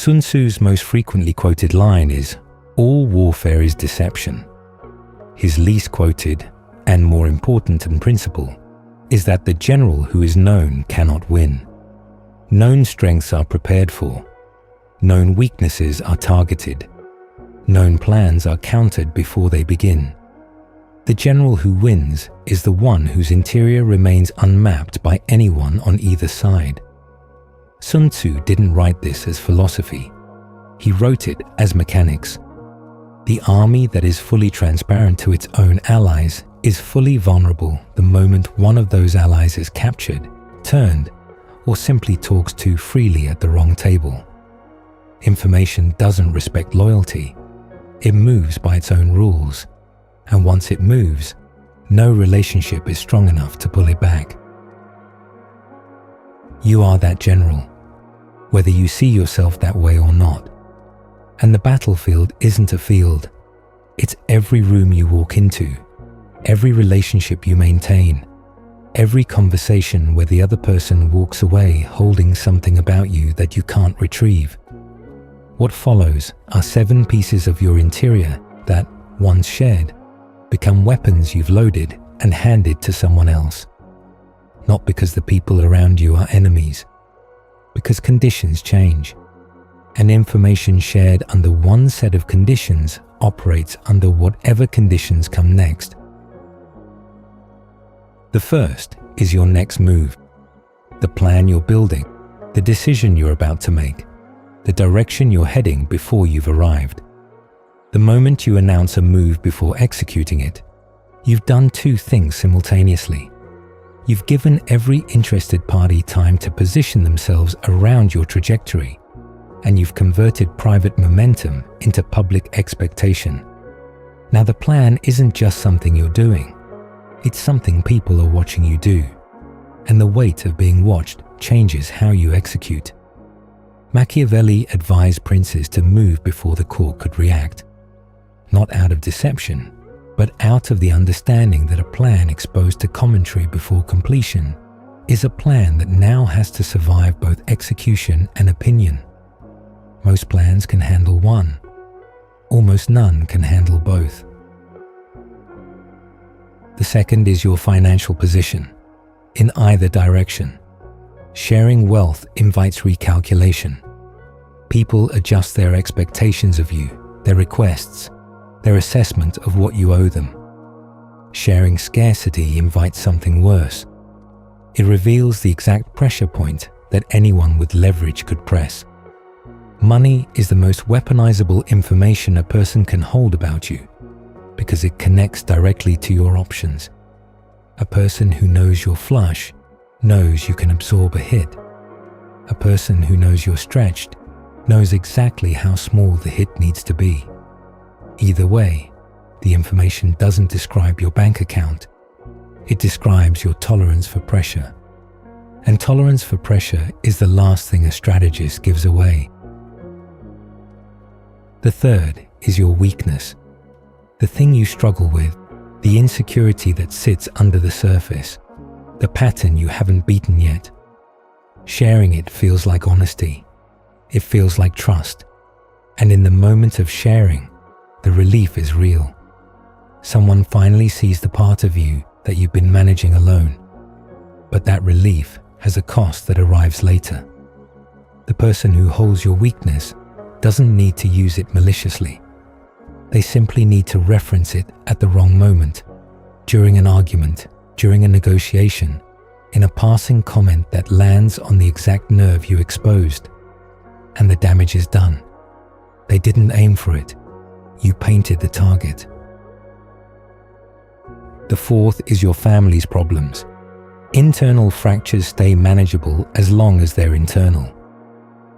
Sun Tzu's most frequently quoted line is, "All warfare is deception." His least quoted, and more important principle, is that the general who is known cannot win. Known strengths are prepared for. Known weaknesses are targeted. Known plans are countered before they begin. The general who wins is the one whose interior remains unmapped by anyone on either side. Sun Tzu didn't write this as philosophy. He wrote it as mechanics. The army that is fully transparent to its own allies is fully vulnerable the moment one of those allies is captured, turned, or simply talks too freely at the wrong table. Information doesn't respect loyalty. It moves by its own rules, and once it moves, no relationship is strong enough to pull it back. You are that general, whether you see yourself that way or not. And the battlefield isn't a field. It's every room you walk into, every relationship you maintain, every conversation where the other person walks away holding something about you that you can't retrieve. What follows are 7 pieces of your interior that, once shared, become weapons you've loaded and handed to someone else. Not because the people around you are enemies, because conditions change, and information shared under one set of conditions operates under whatever conditions come next. The first is your next move, the plan you're building, the decision you're about to make, the direction you're heading before you've arrived. The moment you announce a move before executing it, you've done 2 things simultaneously. You've given every interested party time to position themselves around your trajectory, and you've converted private momentum into public expectation. Now the plan isn't just something you're doing, it's something people are watching you do, and the weight of being watched changes how you execute. Machiavelli advised princes to move before the court could react, not out of deception, but out of the understanding that a plan exposed to commentary before completion is a plan that now has to survive both execution and opinion. Most plans can handle one. Almost none can handle both. The second is your financial position, in either direction. Sharing wealth invites recalculation. People adjust their expectations of you, their requests, their assessment of what you owe them. Sharing scarcity invites something worse. It reveals the exact pressure point that anyone with leverage could press. Money is the most weaponizable information a person can hold about you because it connects directly to your options. A person who knows you're flush knows you can absorb a hit. A person who knows you're stretched knows exactly how small the hit needs to be. Either way, the information doesn't describe your bank account. It describes your tolerance for pressure. And tolerance for pressure is the last thing a strategist gives away. The third is your weakness, the thing you struggle with, the insecurity that sits under the surface, the pattern you haven't beaten yet. Sharing it feels like honesty. It feels like trust. And in the moment of sharing, the relief is real. Someone finally sees the part of you that you've been managing alone. But that relief has a cost that arrives later. The person who holds your weakness doesn't need to use it maliciously. They simply need to reference it at the wrong moment, during an argument, during a negotiation, in a passing comment that lands on the exact nerve you exposed. And the damage is done. They didn't aim for it. You painted the target. The fourth is your family's problems. Internal fractures stay manageable as long as they're internal.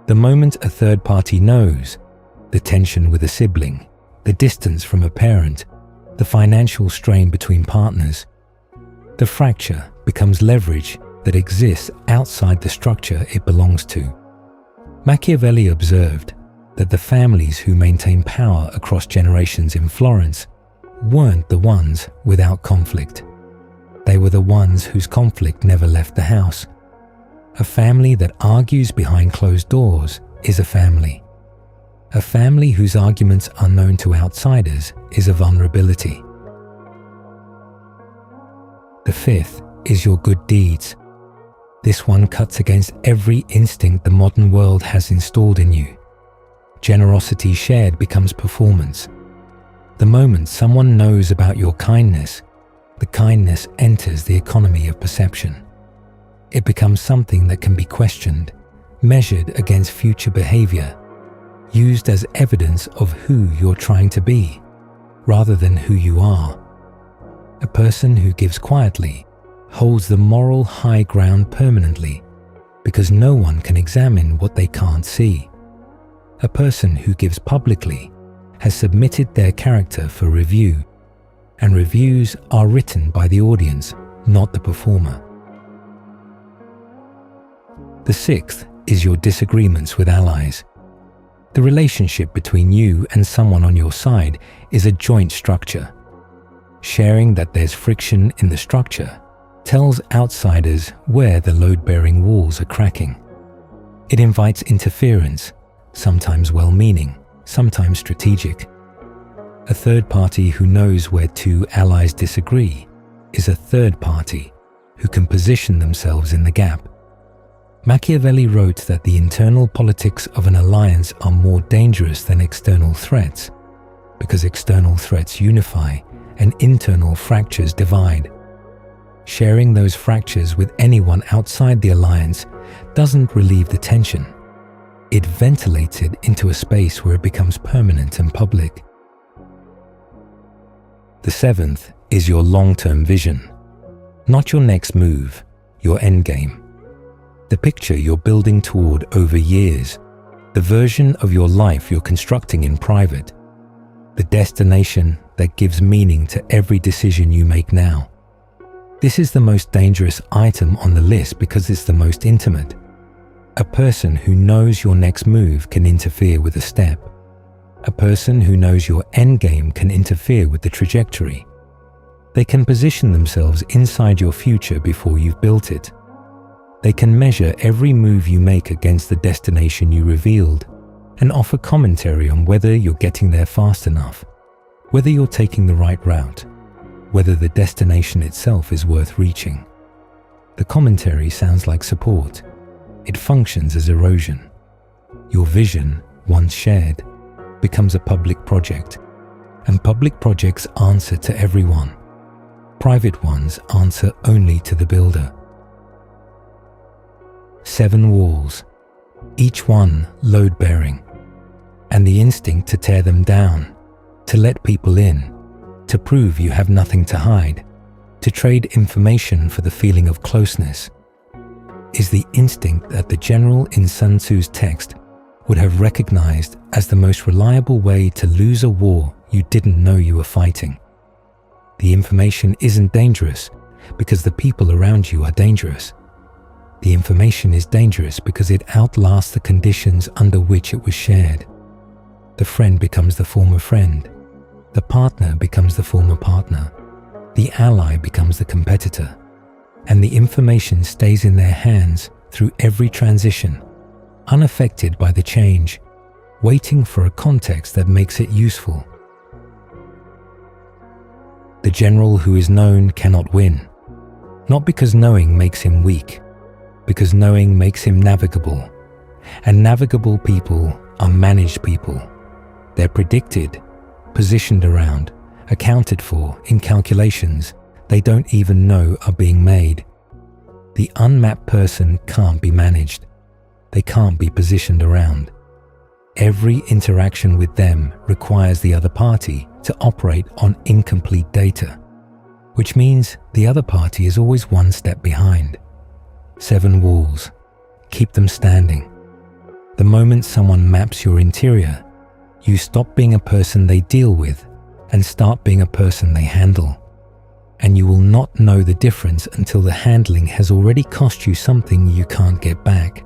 The moment a third party knows, the tension with a sibling, the distance from a parent, the financial strain between partners, the fracture becomes leverage that exists outside the structure it belongs to. Machiavelli observed that the families who maintained power across generations in Florence weren't the ones without conflict. They were the ones whose conflict never left the house. A family that argues behind closed doors is a family. A family whose arguments are known to outsiders is a vulnerability. The fifth is your good deeds. This one cuts against every instinct the modern world has installed in you. Generosity shared becomes performance. The moment someone knows about your kindness, the kindness enters the economy of perception. It becomes something that can be questioned, measured against future behavior, used as evidence of who you're trying to be, rather than who you are. A person who gives quietly holds the moral high ground permanently, because no one can examine what they can't see. A person who gives publicly has submitted their character for review, and reviews are written by the audience, not the performer. The sixth is your disagreements with allies. The relationship between you and someone on your side is a joint structure. Sharing that there's friction in the structure tells outsiders where the load-bearing walls are cracking. It invites interference, sometimes well-meaning, sometimes strategic. A third party who knows where two allies disagree is a third party who can position themselves in the gap. Machiavelli wrote that the internal politics of an alliance are more dangerous than external threats, because external threats unify and internal fractures divide. Sharing those fractures with anyone outside the alliance doesn't relieve the tension. It ventilates it into a space where it becomes permanent and public. The seventh is your long-term vision. Not your next move, your endgame. The picture you're building toward over years, the version of your life you're constructing in private, the destination that gives meaning to every decision you make now. This is the most dangerous item on the list because it's the most intimate. A person who knows your next move can interfere with a step. A person who knows your endgame can interfere with the trajectory. They can position themselves inside your future before you've built it. They can measure every move you make against the destination you revealed and offer commentary on whether you're getting there fast enough, whether you're taking the right route, whether the destination itself is worth reaching. The commentary sounds like support. It functions as erosion. Your vision, once shared, becomes a public project, and public projects answer to everyone. Private ones answer only to the builder. 7 walls, each one load-bearing, and the instinct to tear them down, to let people in, to prove you have nothing to hide, to trade information for the feeling of closeness, is the instinct that the general in Sun Tzu's text would have recognized as the most reliable way to lose a war you didn't know you were fighting. The information isn't dangerous because the people around you are dangerous. The information is dangerous because it outlasts the conditions under which it was shared. The friend becomes the former friend. The partner becomes the former partner. The ally becomes the competitor. And the information stays in their hands through every transition, unaffected by the change, waiting for a context that makes it useful. The general who is known cannot win, not because knowing makes him weak, because knowing makes him navigable. And navigable people are managed people. They're predicted, positioned around, accounted for in calculations they don't even know are being made. The unmapped person can't be managed. They can't be positioned around. Every interaction with them requires the other party to operate on incomplete data, which means the other party is always one step behind. 7 walls. Keep them standing. The moment someone maps your interior, you stop being a person they deal with and start being a person they handle. And you will not know the difference until the handling has already cost you something you can't get back.